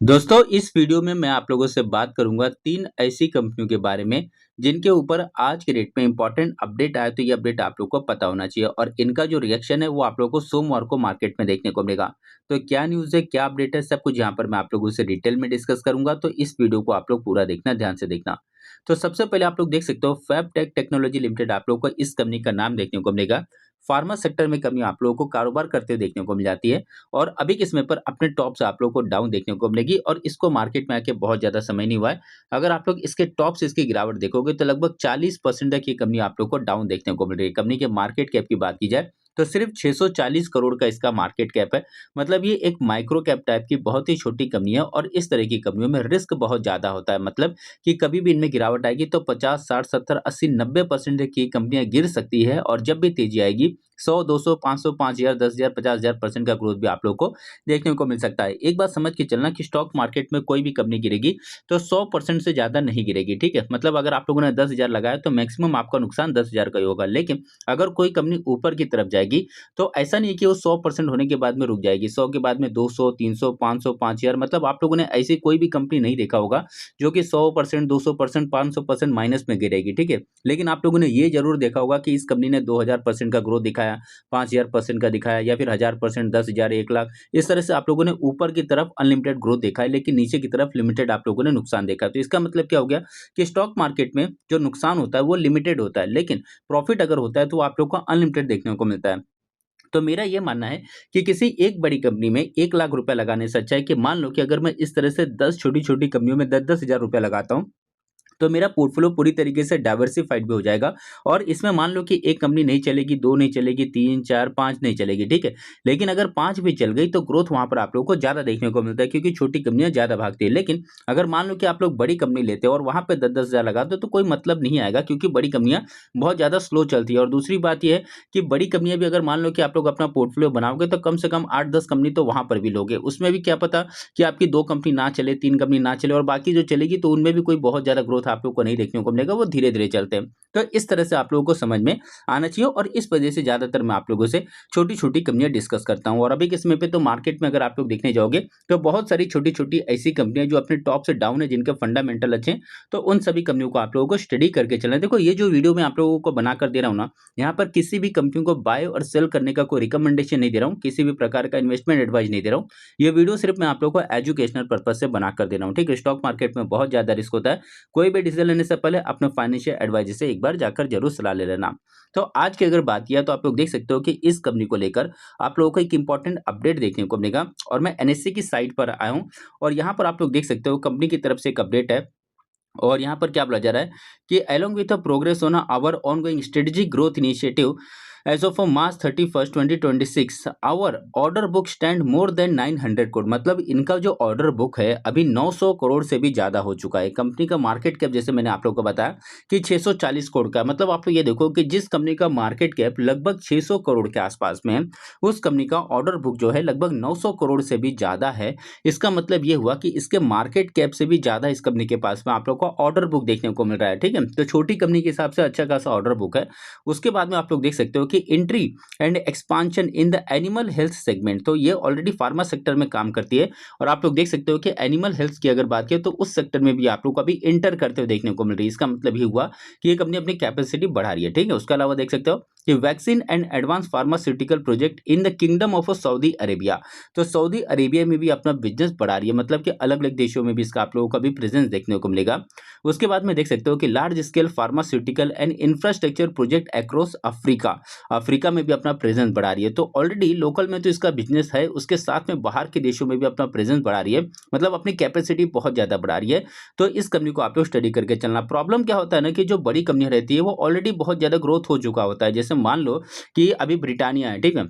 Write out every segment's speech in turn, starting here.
दोस्तों इस वीडियो में मैं आप लोगों से बात करूंगा 3 ऐसी कंपनियों के बारे में जिनके ऊपर आज के डेट में इंपॉर्टेंट अपडेट आया तो ये अपडेट आप लोग को पता होना चाहिए और इनका जो रिएक्शन है वो आप लोगों को सोमवार को मार्केट में देखने को मिलेगा। तो क्या न्यूज़ है, क्या अपडेट है, सब कुछ यहाँ पर मैं आप लोगों से डिटेल में डिस्कस करूंगा, तो इस वीडियो को आप लोग पूरा देखना, ध्यान से देखना। तो सबसे पहले आप लोग देख सकते हो फैबटेक टेक्नोलॉजी लिमिटेड, आप लोग को इस कंपनी का नाम देखने को मिलेगा। फार्मा सेक्टर में कंपनी आप लोगों को कारोबार करते हुए देखने को मिल जाती है और अभी के समय पर अपने टॉप से आप लोगों को डाउन देखने को मिलेगी और इसको मार्केट में आके बहुत ज़्यादा समय नहीं हुआ है। अगर आप लोग इसके टॉप से इसकी गिरावट देखोगे तो लगभग 40% तक ये कंपनी आप लोग को डाउन देखने को मिल रही है। कंपनी के मार्केट कैप की बात की जाए तो सिर्फ 640 करोड़ का इसका मार्केट कैप है। मतलब ये एक माइक्रो कैप टाइप की बहुत ही छोटी कंपनी है और इस तरह की कंपनियों में रिस्क बहुत ज़्यादा होता है। मतलब कि कभी भी इनमें गिरावट आएगी तो 50, 60, 70, 80, 90% की कंपनियां गिर सकती है और जब भी तेजी आएगी 100, 200, 500, 5,000, 10,000, 50,000% का ग्रोथ भी आप लोग को देखने को मिल सकता है। एक बात समझ के चलना कि स्टॉक मार्केट में कोई भी कंपनी गिरेगी तो 100% से ज़्यादा नहीं गिरेगी, ठीक है? मतलब अगर आप लोगों ने 10,000 लगाया तो मैक्सिमम आपका नुकसान 10,000 का ही होगा। लेकिन अगर कोई कंपनी ऊपर की तरफ जाएगी तो ऐसा नहीं है कि वो 100% होने के बाद में रुक जाएगी। 100 के बाद में 200, 300, 500, 5,000, मतलब आप लोगों ने ऐसी कोई भी कंपनी नहीं देखा होगा जो कि 100%, 200%, 500% माइनस में गिरेगी, ठीक है? लेकिन आप लोगों ने ये ज़रूर देखा होगा कि इस कंपनी ने 2000% का ग्रोथ दिखाया, 5000% का दिखाया या फिर 1000%, 10,000, 1,00,000, इस तरह से आप लोगों ने ऊपर की तरफ अनलिमिटेड ग्रोथ देखा है, लेकिन नीचे की तरफ लिमिटेड आप लोगों ने नुकसान देखा है। तो इसका मतलब क्या हो गया कि स्टॉक मार्केट में जो नुकसान होता है वो लिमिटेड होता है, लेकिन प्रॉफिट अगर होता है तो आप लोग को अनलिमिटेड देखने को मिलता है। तो मेरा ये मानना है कि किसी एक बड़ी कंपनी में 1 लाख रुपए लगाने से अच्छा है कि मान लो कि अगर मैं इस तरह से 10 छोटी-छोटी कंपनियों में 10-10 हज़ार रुपए लगाता हूँ, तो मेरा पोर्टफोलियो पूरी तरीके से डाइवर्सिफाइड भी हो जाएगा और इसमें मान लो कि एक कंपनी नहीं चलेगी, 2 नहीं चलेगी, 3, 4, 5 नहीं चलेगी, ठीक है? लेकिन अगर 5 भी चल गई तो ग्रोथ वहाँ पर आप लोगों को ज़्यादा देखने को मिलता है क्योंकि छोटी कंपनियाँ ज़्यादा भागती है। लेकिन अगर मान लो कि आप लोग बड़ी कंपनी लेते हो और वहाँ पे 10-10 हज़ार लगाते हो तो कोई मतलब नहीं आएगा क्योंकि बड़ी कंपनियाँ बहुत ज़्यादा स्लो चलती है। और दूसरी बात ये है कि बड़ी कंपनियाँ भी अगर मान लो कि आप लोग अपना पोर्टफोलियो बनाओगे तो कम से कम 8-10 कंपनी तो वहाँ पर भी लोगे। उसमें भी क्या पता कि आपकी 2 कंपनी ना चले, 3 कंपनी ना चले और बाकी जो चलेगी तो उनमें भी कोई बहुत ज़्यादा ग्रोथ आप लोग को नहीं देखने को मिलेगा, वो धीरे-धीरे चलते हैं। तो इस तरह से आप लोगों को समझ में आना चाहिए और इस वजह से ज़्यादातर मैं आप लोगों से छोटी-छोटी कंपनियाँ डिस्कस करता हूँ। और अभी के समय पे तो मार्केट में अगर आप लोग देखने जाओगे, तो बहुत सारी छोटी-छोटी ऐसी कंपनियाँ जो अपने टॉप से डाउन है, जिनके फंडामेंटल अच्छे हैं, तो उन सभी कंपनियों को आप लोगों को स्टडी करके चलना है। देखो ये जो वीडियो मैं आप लोगों को बना कर दे रहा हूँ ना, यहाँ पर किसी भी कंपनी को बाय और सेल करने का कोई रिकमेंडेशन नहीं दे रहा हूँ, किसी भी प्रकार का इन्वेस्टमेंट एडवाइस नहीं दे रहा हूँ। ये वीडियो सिर्फ मैं आप लोगों को एजुकेशनल पर्पज़ से बना कर दे रहा हूँ, ठीक है? स्टॉक मार्केट में बहुत ज़्यादा रिस्क होता है। कोई भी डिसीजन लेने से पहले अपने फाइनेंशियल एडवाइजर से एक बार जाकर जरूर सलाह ले लेना। तो आज की अगर बात किया तो आप लोग देख सकते हो कि इस कंपनी को लेकर आप लोगों को एक इंपॉर्टेंट अपडेट देखने को मिलेगा और मैं एनएससी की साइट पर आया हूँ और यहाँ पर आप लोग देख सकते हो कंपनी की तरफ से एक अपडेट है। और यहाँ पर क्या बोला जा रहा है कि along with the progress on our ongoing strategic growth initiative as of March 31, 2026 our order book stand more than 900 crore. मतलब इनका जो ऑर्डर बुक है अभी 900 करोड़ से भी ज़्यादा हो चुका है। कंपनी का मार्केट कैप जैसे मैंने आप लोगों को बताया कि 640 करोड़ का है। मतलब आप लोग ये देखो कि जिस कंपनी का मार्केट कैप लगभग 600 करोड़ के आसपास में है, उस कंपनी का ऑर्डर बुक जो है लगभग 900 करोड़ से भी ज़्यादा है। इसका मतलब ये हुआ कि इसके मार्केट कैप से भी ज़्यादा इस कंपनी के पास में आप लोग को ऑर्डर बुक देखने को मिल रहा है, ठीक है? तो छोटी कंपनी के हिसाब से अच्छा खासा ऑर्डर बुक है। उसके बाद में आप लोग देख सकते हो कि entry and expansion in the animal health segment, तो ये ऑलरेडी फार्मा सेक्टर में काम करती है और आप लोग देख सकते हो कि एनिमल हेल्थ की अगर बात करें तो उस सेक्टर में भी आप लोग को अभी एंटर करते हुए देखने को मिल रही है। इसका मतलब ये हुआ कि ये कंपनी अपनी कैपेसिटी बढ़ा रही है, ठीक है? उसके अलावा देख सकते हो कि vaccine and advance pharmaceutical project in the kingdom of Saudi Arabia, तो सऊदी अरेबिया में भी अपना बिजनेस बढ़ा रही है। मतलब कि अलग अलग देशों में भी इसका आप लोगों का भी प्रेजेंस देखने को मिलेगा। उसके बाद में देख सकते हो कि large scale pharmaceutical and infrastructure project across Africa, Africa में भी अपना प्रेजेंस बढ़ा रही है। तो ऑलरेडी लोकल में तो इसका बिजनेस है, उसके साथ में बाहर के देशों में भी अपना प्रेजेंस बढ़ा रही है। मतलब अपनी कैपेसिटी बहुत ज़्यादा बढ़ा रही है। तो इस कंपनी को आप लोग स्टडी करके चलना। प्रॉब्लम क्या होता है ना कि जो बड़ी कंपनियां रहती है वो ऑलरेडी बहुत ज़्यादा ग्रोथ हो चुका होता है। जैसे मान लो कि अभी ब्रिटानिया है, ठीक है?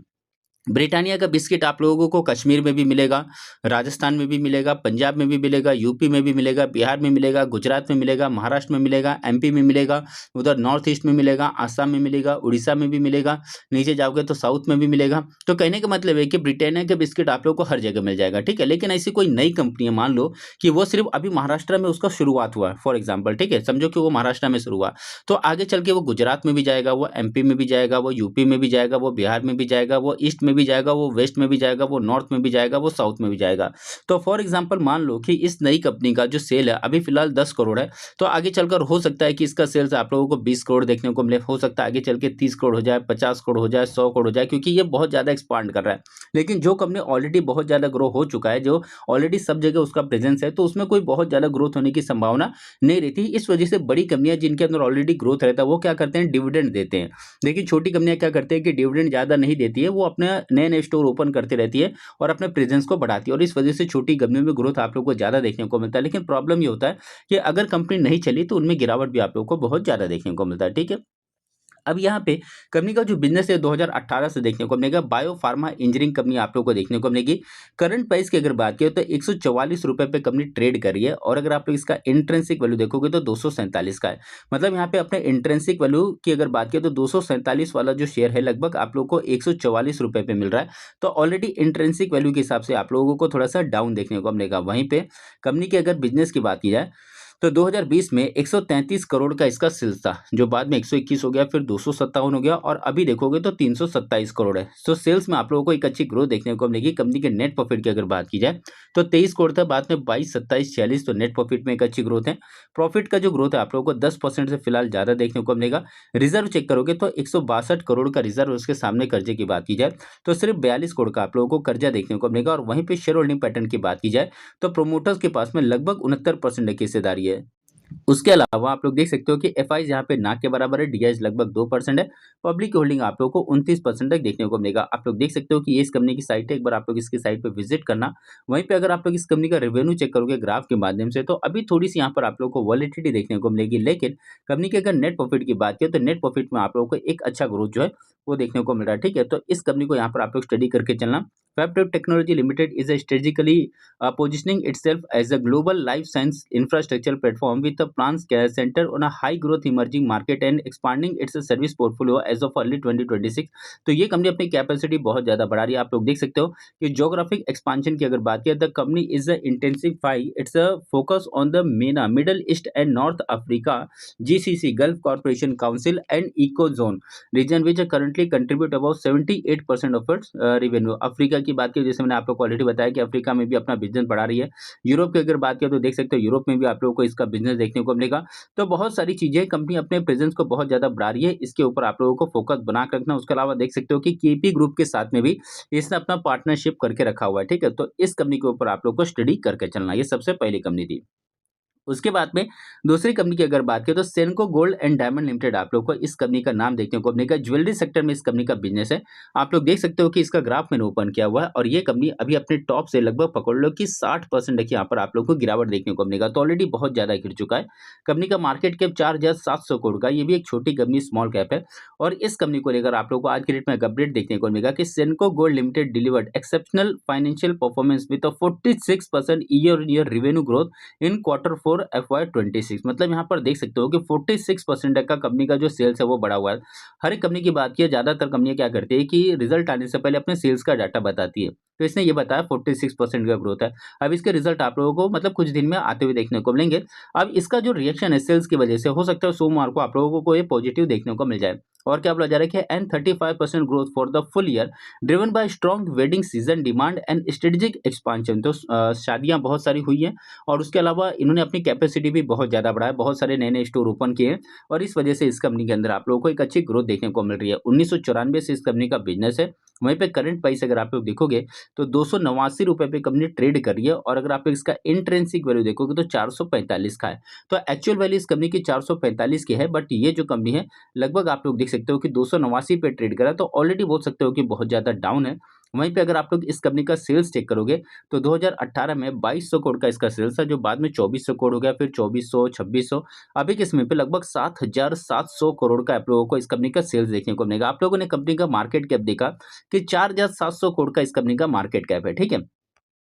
ब्रिटानिया का बिस्किट आप लोगों को कश्मीर में भी मिलेगा, राजस्थान में भी मिलेगा, पंजाब में भी मिलेगा, यूपी में भी मिलेगा, बिहार में मिलेगा, गुजरात में मिलेगा, महाराष्ट्र में मिलेगा, एमपी में मिलेगा, उधर नॉर्थ ईस्ट में मिलेगा, आसाम में मिलेगा, उड़ीसा में भी मिलेगा, नीचे जाओगे तो साउथ में भी मिलेगा। तो कहने का मतलब है कि ब्रिटानिया के बिस्किट आप लोगों को हर जगह मिल जाएगा, ठीक है? लेकिन ऐसी कोई नई कंपनी है, मान लो कि वो सिर्फ अभी महाराष्ट्र में उसका शुरुआत हुआ है, फॉर एग्जाम्पल, ठीक है? समझो कि वो महाराष्ट्र में शुरू हुआ, तो आगे चल के वो गुजरात में भी जाएगा, वो एमपी में भी जाएगा, वो यूपी में भी जाएगा, वो बिहार में भी जाएगा, वो ईस्ट में भी जाएगा, वो वेस्ट में भी जाएगा, वो नॉर्थ में भी जाएगा, वो साउथ में भी जाएगा। तो फॉर एग्जाम्पल मान लो कि इस नई कंपनी का जो सेल है अभी फिलहाल 10 करोड़ है, तो आगे चलकर हो सकता है कि इसका सेल्स आप लोगों को 20 करोड़ देखने को मिले, हो सकता है आगे चल के 30 करोड़ हो जाए, 50 करोड़ हो जाए, 100 करोड़ हो जाए, क्योंकि ये बहुत ज़्यादा एक्सपांड कर रहा है। लेकिन जो कंपनी ऑलरेडी बहुत ज़्यादा ग्रो हो चुका है, जो ऑलरेडी सब जगह उसका प्रेजेंस है, तो उसमें कोई बहुत ज़्यादा ग्रोथ होने की संभावना नहीं रहती। इस वजह से बड़ी कंपनियां जिनके अंदर ऑलरेडी ग्रोथ रहता है वो क्या करते हैं, डिविडेंड देते हैं। लेकिन छोटी कंपनियां क्या करते हैं कि डिविडेंड ज़्यादा नहीं देती है, वो अपने नए नए स्टोर ओपन करती रहती है और अपने प्रेजेंस को बढ़ाती है, और इस वजह से छोटी कंपनियों में ग्रोथ आप लोग को ज़्यादा देखने को मिलता है। लेकिन प्रॉब्लम ये होता है कि अगर कंपनी नहीं चली तो उनमें गिरावट भी आप लोग को बहुत ज़्यादा देखने को मिलता है। ठीक है। अब यहाँ पे कंपनी का जो बिज़नेस है 2018 से देखने को मिलेगा, बायो फार्मा इंजीनियरिंग कंपनी आप लोगों को देखने को मिलेगी। करंट प्राइस की अगर बात करें तो ₹144 पे कंपनी ट्रेड कर रही है, और अगर आप लोग इसका इंट्रिंसिक वैल्यू देखोगे तो 247 का है। मतलब यहाँ पे अपने इंट्रिंसिक वैल्यू की अगर बात करें तो 247 वाला जो शेयर है लगभग आप लोग को ₹144 पे मिल रहा है। तो ऑलरेडी इंट्रिंसिक वैल्यू के हिसाब से आप लोगों को थोड़ा सा डाउन देखने को मिलेगा। वहीं पे कंपनी की अगर बिज़नेस की बात की जाए तो 2020 में 133 करोड़ का इसका सेल्स था, जो बाद में 121 हो गया, फिर 257 हो गया, और अभी देखोगे तो 327 करोड़ है। तो सेल्स में आप लोगों को एक अच्छी ग्रोथ देखने को मिलेगी। कंपनी के नेट प्रॉफिट की अगर बात की जाए तो 23 करोड़ था, बाद में 22, 27, 46, तो नेट प्रॉफिट में एक अच्छी ग्रोथ है। प्रॉफिट का जो ग्रोथ है आप लोगों को 10% से फिलहाल ज़्यादा देखने को मिलेगा। रिजर्व चेक करोगे तो 162 करोड़ का रिजर्व, उसके सामने कर्जे की बात की जाए तो सिर्फ 42 करोड़ का आप लोगों को कर्जा देखने को मिलेगा। और वहीं पे शेयर होल्डिंग पैटर्न की बात की जाए तो प्रोमोटर्स के पास में लगभग 69% की हिस्सेदारी है। उसके अलावा आप लोग देख सकते हो कि एफआईज यहाँ पे ना के बराबर है, डीआईज लगभग 2% है। पब्लिक होल्डिंग आप लोग को 29% तक देखने को मिलेगा। आप लोग देख सकते हो कि ये इस कंपनी की साइट है, एक बार आप लोग इसकी साइट पे विजिट करना। वहीं पे अगर आप लोग इस कंपनी का रेवेन्यू चेक करोगे ग्राफ के माध्यम से तो अभी थोड़ी सी यहाँ पर आप लोग को वॉलेटिलिटी देखने को मिलेगी। लेकिन कंपनी की अगर नेट प्रॉफिट की बात करें तो नेट प्रॉफिट में आप लोगों को एक अच्छा ग्रोथ जो है वो देखने को मिल रहा है। ठीक है, तो इस कंपनी को यहाँ पर आप लोग स्टडी करके चलना। Fabtech technology limited is a strategically positioning itself as a global life science infrastructure platform with a plans center on a high growth emerging market and expanding its service portfolio as of early 2026। तो ये company अपनी capacity बहुत ज़्यादा बढ़ा रही है। आप लोग देख सकते हो कि जोग्राफिक एक्सपांशन की अगर बात करें the company is intensify its focus on the MENA Middle East and North Africa GCC Gulf Corporation Council and eco zone region which currently contribute about 78% of its revenue. Africa की बात की, जैसे मैंने आप लोग को ऑलरेडी बताया कि अफ्रीका में भी अपना बिजनेस बढ़ा रही है। यूरोप की अगर बात करें तो देख सकते हो यूरोप में भी आप लोगों को इसका बिजनेस देखने को मिलेगा। तो बहुत सारी चीजें कंपनी अपने प्रेजेंस को बहुत ज्यादा बढ़ा रही है, इसके ऊपर आप लोगों को फोकस बना कर रखना। उसके अलावा देख सकते हो कि केपी ग्रुप के साथ में भी इसने अपना पार्टनरशिप करके रखा हुआ है। ठीक है, तो इस कंपनी के ऊपर आप लोग को स्टडी करके चलना। ये सबसे पहली कंपनी थी। उसके बाद में दूसरी कंपनी की अगर बात करें तो सेनको गोल्ड एंड डायमंड लिमिटेड आप लोग को इस कंपनी का नाम देखने को मिलेगा। ज्वेलरी सेक्टर में इस कंपनी का बिजनेस है। आप लोग देख सकते हो कि इसका ग्राफ मैंने ओपन किया हुआ है, और ये कंपनी अभी अपने टॉप से लगभग पकड़ लो कि 60% देखिए यहाँ पर आप लोग को गिरावट देखने को मिलेगा। तो ऑलरेडी बहुत ज्यादा गिर चुका है। कंपनी का मार्केट कैप 4,700 करोड़ का, ये भी एक छोटी कंपनी स्मॉल कैप है। और इस कंपनी को लेकर आप लोग को आज के डेट में एक अपडेट देखने को मिलेगा कि Senco gold limited delivered exceptional financial performance with 46% year revenue growth in Q4 FY26। मतलब यहाँ पर देख सकते हो कि 46% का कंपनी का जो सेल्स है वो बढ़ा हुआ है। हर एक कंपनी की बात की ज्यादातर कंपनियां क्या करती है कि रिजल्ट आने से पहले अपने सेल्स का डाटा बताती है। तो इसने ये बताया 46% का ग्रोथ है। अब इसके रिजल्ट आप लोगों को मतलब कुछ दिन में आते हुए देखने को मिलेंगे। अब इसका जो रिएक्शन है सेल्स की वजह से हो सकता है सोमवार को आप लोगों को ये पॉजिटिव देखने को मिल जाए। और क्या बोला जा रहा है कि and 35% growth for the full year driven by strong wedding season demand and strategic expansion. तो शादियां बहुत सारी हुई हैं, और उसके अलावा इन्होंने अपनी कैपेसिटी भी बहुत ज़्यादा बढ़ाया, बहुत सारे नए नए स्टोर ओपन किए हैं, और इस वजह से इस कंपनी के अंदर आप लोगों को एक अच्छी ग्रोथ देखने को मिल रही है। 1994 से इस कंपनी का बिजनेस है। वहीं पे करंट प्राइस अगर आप लोग देखोगे तो ₹289 पे कंपनी ट्रेड कर रही है, और अगर आप इसका इंट्रिंसिक वैल्यू देखोगे तो 445 का है। तो एक्चुअल वैल्यू इस कंपनी की 445 की है, बट ये जो कंपनी है लगभग आप लोग देख सकते हो कि 289 पे ट्रेड करा, तो ऑलरेडी बोल सकते हो कि बहुत ज़्यादा डाउन है। वहीं पे अगर आप लोग इस कंपनी का सेल्स चेक करोगे तो 2018 में 2200 करोड़ का इसका सेल्स था, जो बाद में 2400 करोड़ हो गया, फिर 2400, 2600, अभी के समय पे लगभग 7700 करोड़ का आप लोगों को इस कंपनी का सेल्स देखने को मिलेगा। आप लोगों ने कंपनी का मार्केट कैप देखा कि 4700 करोड़ का इस कंपनी का मार्केट कैप है। ठीक है,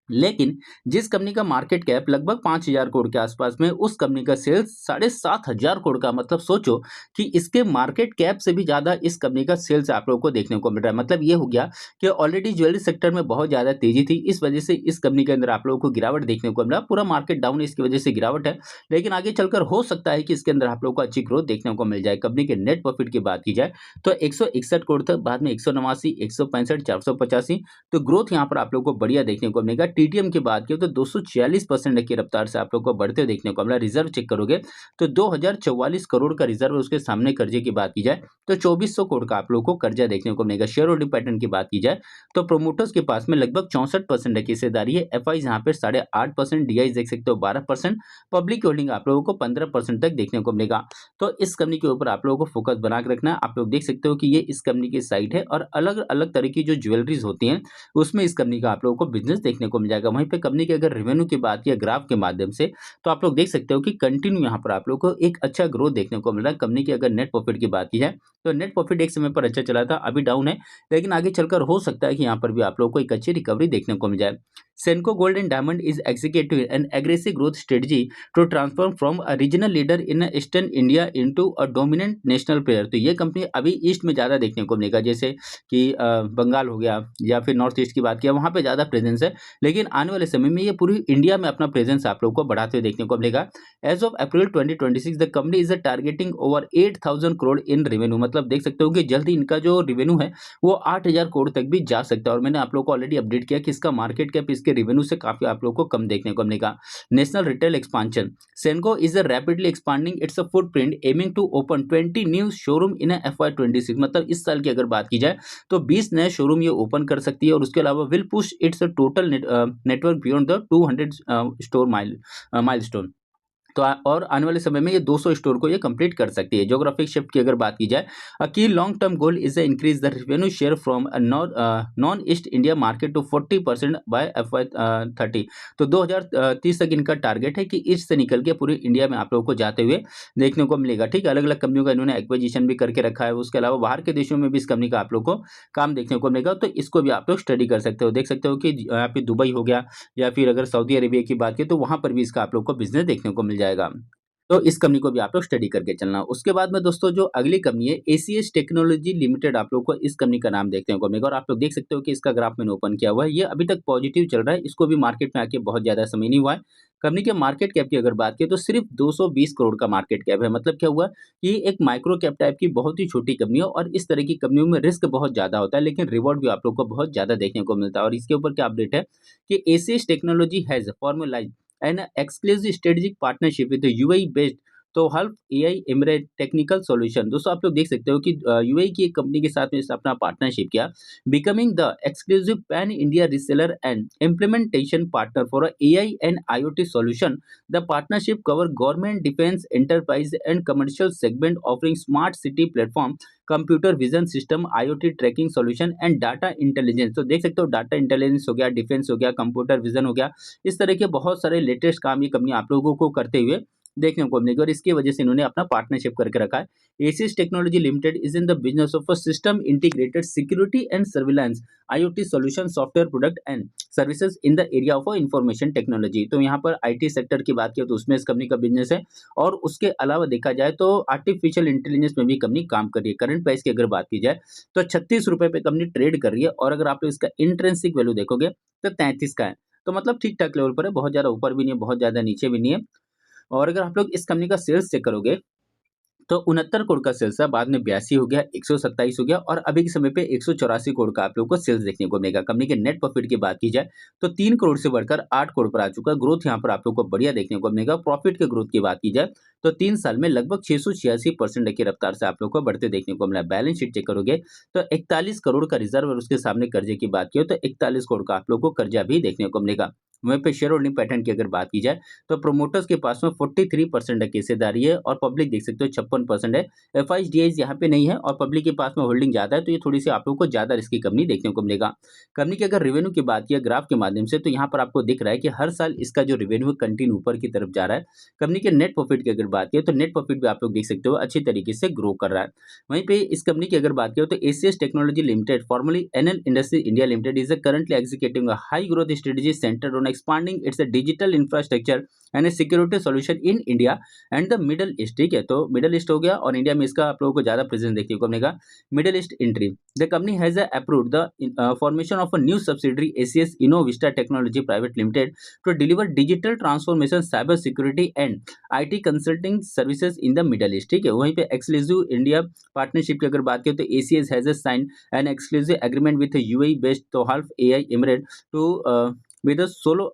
लेकिन जिस कंपनी का मार्केट कैप लगभग 5,000 करोड़ के आसपास में, उस कंपनी का सेल्स 7,500 करोड़ का, मतलब सोचो कि इसके मार्केट कैप से भी ज़्यादा इस कंपनी का सेल्स आप लोगों को देखने को मिल रहा है। मतलब ये हो गया कि ऑलरेडी ज्वेलरी सेक्टर में बहुत ज़्यादा तेज़ी थी, इस वजह से इस कंपनी के अंदर आप लोगों को गिरावट देखने को मिला। पूरा मार्केट डाउन है, इसकी वजह से गिरावट है, लेकिन आगे चलकर हो सकता है कि इसके अंदर आप लोगों को अच्छी ग्रोथ देखने को मिल जाए। कंपनी के नेट प्रॉफिट की बात की जाए तो 161 करोड़ था, बाद में 189, 165, 485, तो ग्रोथ यहाँ पर आप लोगों को बढ़िया देखने को मिलेगा। टीटीएम की बात की तो 246% की रफ्तार से आप लोगों को बढ़ते देखने को मिला। रिजर्व चेक करोगे तो 2044 करोड़ का रिजर्व है, उसके सामने कर्जे की बात की जाए तो 2400 करोड़ का आप लोगों को कर्जा देखने को मिलेगा। शेयर होल्डिंग पैटर्न की बात की जाए तो प्रोमोटर्स के पास में लगभग 64% की हिस्सेदारी है। एफ आई यहाँ पे 8.5%, डी देख सकते हो 12%, पब्लिक होल्डिंग आप लोगों को 15% तक देखने को मिलेगा। तो इस कंपनी के ऊपर आप लोगों को फोकस बना के रखना है। आप लोग देख सकते हो कि ये इस कंपनी की साइट है और अलग अलग तरह की जो ज्वेलरीज होती हैं उसमें इस कंपनी का आप लोगों को बिजनेस देखने को मिल जाएगा। वहीं पे कंपनी के अगर रेवेन्यू की बात या ग्राफ के माध्यम से, तो आप लोग देख सकते हो कि कंटिन्यू यहाँ पर आप लोगों को एक अच्छा ग्रोथ देखने को मिल रहा है। कंपनी की अगर नेट प्रॉफिट की बात की जाए तो नेट प्रॉफिट एक समय पर अच्छा चला था, अभी डाउन है, लेकिन आगे चलकर हो सकता है कि यहाँ पर भी आप लोगों को एक अच्छी रिकवरी देखने को मिल जाए। Senco gold and diamond is executive an aggressive growth strategy to transform from a regional leader in eastern India into a dominant national player. तो ये कंपनी अभी ईस्ट में ज़्यादा देखने को मिलेगा, जैसे कि बंगाल हो गया या फिर नॉर्थ ईस्ट की बात किया, वहाँ पे ज़्यादा प्रेजेंस है, लेकिन आने वाले समय में ये पूरी इंडिया में अपना प्रेजेंस आप लोगों को बढ़ाते हुए देखने को मिलेगा। As of April 2026 the company is targeting over 8,000 crore in revenue. मतलब देख सकते हो कि जल्दी इनका जो रेवेन्यू है वो 8,000 करोड़ तक भी जा सकता है। और मैंने आप लोगों को ऑलरेडी अपडेट किया कि इसका मार्केट कैप इसके रेवेन्यू से काफी आप लोगों को कम देखने को मिलेगा। National retail expansion, Senco is rapidly expanding its footprint aiming to open 20 new showroom in FY26। मतलब इस साल की अगर बात की जाए तो 20 नए शोरूम ये ओपन कर सकती है और उसके अलावा will push it's total network beyond the 200 store milestone. तो और आने वाले समय में ये 200 स्टोर को ये कंप्लीट कर सकती है। ज्योग्राफिक शिफ्ट की अगर बात की जाए, अ की long term goal is increase the revenue share from non east India market to 40% by FY30। तो 2030 तक इनका टारगेट है कि ईस्ट से निकल के पूरी इंडिया में आप लोगों को जाते हुए देखने को मिलेगा। ठीक है, अलग अलग कंपनियों का इन्होंने एक्विजिशन भी करके रखा है। उसके अलावा बाहर के देशों में भी इस कंपनी का आप लोग को काम देखने को मिलेगा, तो इसको भी आप लोग स्टडी कर सकते हो। देख सकते हो कि यहाँ पे दुबई हो गया या फिर अगर सऊदी अरेबिया की बात की तो वहाँ पर भी इसका आप लोग को बिजनेस देखने को मिल जाएगा। तो इस कंपनी को भी आप लोग स्टडी करके चलना। उसके बाद में दोस्तों जो अगली कंपनी है एसीएस टेक्नोलॉजी लिमिटेड, आप लोग को इस कंपनी का नाम देखने को मिलेगा और आप लोग देख सकते हो कि इसका ग्राफ मैंने ओपन किया हुआ है। ये अभी तक पॉजिटिव चल रहा है, इसको भी मार्केट में आके बहुत ज़्यादा समय नहीं हुआ है। कंपनी के मार्केट कैप की अगर बात की तो सिर्फ 220 करोड़ का मार्केट कैप है। मतलब क्या हुआ कि एक माइक्रो कैप टाइप की बहुत ही छोटी कंपनी है और इस तरह की कंपनियों में रिस्क बहुत ज़्यादा होता है, लेकिन रिवॉर्ड भी आप लोग को बहुत ज़्यादा देखने को मिलता है। और इसके ऊपर क्या अपडेट है कि ACS technology has formalised an exclusive strategic partnership with UAE based तो हेल्प एआई एमरेट टेक्निकल सॉल्यूशन। दोस्तों आप लोग देख सकते हो कि यूएई की एक कंपनी के साथ में इसने अपना पार्टनरशिप किया, becoming the exclusive pan India reseller and implementation partner for AI and IoT solution. The partnership cover government defence enterprise and commercial segment offering smart city platform, computer vision system, IoT tracking solution and data intelligence. तो देख सकते हो data intelligence हो गया, defence हो गया, computer vision हो गया, इस तरह के बहुत सारे लेटेस्ट काम ये कंपनी आप लोगों को करते हुए देखने को मिलेगी और इसकी वजह से इन्होंने अपना पार्टनरशिप करके रखा है। ACS technology limited is in the business of a system integrated security and surveillance IoT solution software product and services in the area of information technology. तो यहाँ पर आईटी सेक्टर की बात की तो उसमें इस कंपनी का बिजनेस है और उसके अलावा देखा जाए तो आर्टिफिशियल इंटेलिजेंस में भी कंपनी काम कर रही है। करंट प्राइस की अगर बात की जाए तो 36 रुपए पे कंपनी ट्रेड कर रही है और अगर आप इसका इंट्रेंसिक वैल्यू देखोगे तो 33 का है। तो मतलब ठीक ठाक लेवल पर है, बहुत ज्यादा ऊपर भी नहीं है, बहुत ज्यादा नीचे भी नहीं है। और अगर आप लोग इस कंपनी का सेल्स चेक करोगे तो 69 करोड़ का सेल्स है, बाद में 82 हो गया, 127 हो गया और अभी के समय पे 184 करोड़ का आप लोग को सेल्स देखने को मिलेगा। कंपनी के नेट प्रॉफिट की बात की जाए तो 3 करोड़ से बढ़कर 8 करोड़ पर आ चुका है। ग्रोथ यहाँ पर आप लोग को बढ़िया देखने को मिलेगा। प्रॉफिट के ग्रोथ की बात की जाए तो 3 साल में लगभग 686% की रफ्तार से आप लोग को बढ़ते देखने को मिला। बैलेंस शीट चेक करोगे तो 41 करोड़ का रिजर्व और उसके सामने कर्जे की बात की हो तो 41 करोड़ का आप लोग को कर्जा भी देखने को मिलेगा। वहीं पे शेयर होल्डिंग पैटर्न की अगर बात की जाए तो प्रोमोटर्स के पास में 43% की हिस्सेदारी है और पब्लिक देख सकते हो 56% है। एफआईडीआईज यहाँ पे नहीं है और पब्लिक के पास में होल्डिंग ज़्यादा है, तो ये थोड़ी-सी आप लोगों को ज़्यादा रिस्की कंपनी देखने को मिलेगा। कंपनी की अगर रेवेन्यू की बात की ग्राफ के माध्यम से, तो यहाँ पर आपको दिख रहा है कि हर साल इसका जो रेवेन्यू है कंटिन्यू ऊपर की तरफ जा रहा है। कंपनी के नेट प्रॉफिट की अगर बात की तो नेट प्रॉफिट भी आप लोग देख सकते हो अच्छी तरीके से ग्रो कर रहा है। वहीं पे इस कंपनी की अगर बात करें तो ACS technology limited formally NL industry India limited is currently executing a high growth strategy centered on expanding its digital infrastructure and a security solution in India and the Middle East। ठीक है, तो middle east हो गया और India में इसका आप लोगों को ज्यादा प्रेजेंस देखने को मिलेगा। Middle East entry, the company has approved the formation of a new subsidiary ACS Innovista technology private limited to deliver digital transformation cyber security and IT consulting services in the Middle East. ठीक है, वहीं पे exclusive India partnership की अगर बात करें तो ACS has sign an exclusive agreement with a UAE based Tohalf AI Emirate to with a solo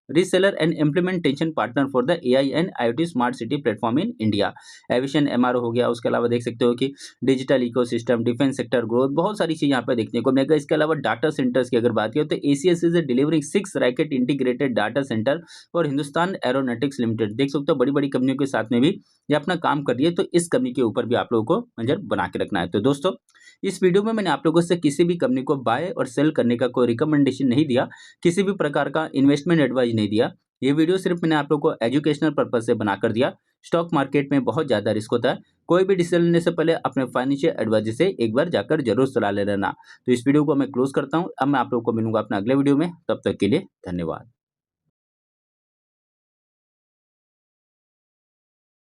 reseller and implementation partner for the AI and IoT smart city platform in India। Evasion MRO हो गया, उसके अलावा देख सकते हो कि digital ecosystem, defence sector growth, बहुत सारी चीज़ यहाँ पे देखने को मिलेगा। इसके अलावा डाटा सेंटर्स की अगर बात करें तो ACS is delivering 6 racket integrated data centre और हिंदुस्तान एरोनॉटिक्स लिमिटेड देख सकते हो बड़ी बड़ी कंपनियों के साथ में भी ये अपना काम कर रही है, तो इस कंपनी के ऊपर भी आप लोगों को नजर बना के रखना है। तो दोस्तों इस वीडियो में मैंने आप लोगों से किसी भी कंपनी को बाय और सेल करने का कोई रिकमेंडेशन नहीं दिया, किसी भी प्रकार का इन्वेस्टमेंट एडवाइस नहीं दिया। ये वीडियो सिर्फ मैंने आप लोगों को एजुकेशनल पर्पज से बनाकर दिया। स्टॉक मार्केट में बहुत ज़्यादा रिस्क होता है, कोई भी डिसीजन लेने से पहले अपने फाइनेंशियल एडवाइजर से एक बार जाकर जरूर सलाह ले लेना। तो इस वीडियो को मैं क्लोज करता हूँ। अब मैं आप लोगों को मिलूंगा अपना अगले वीडियो में, तब तक के लिए धन्यवाद।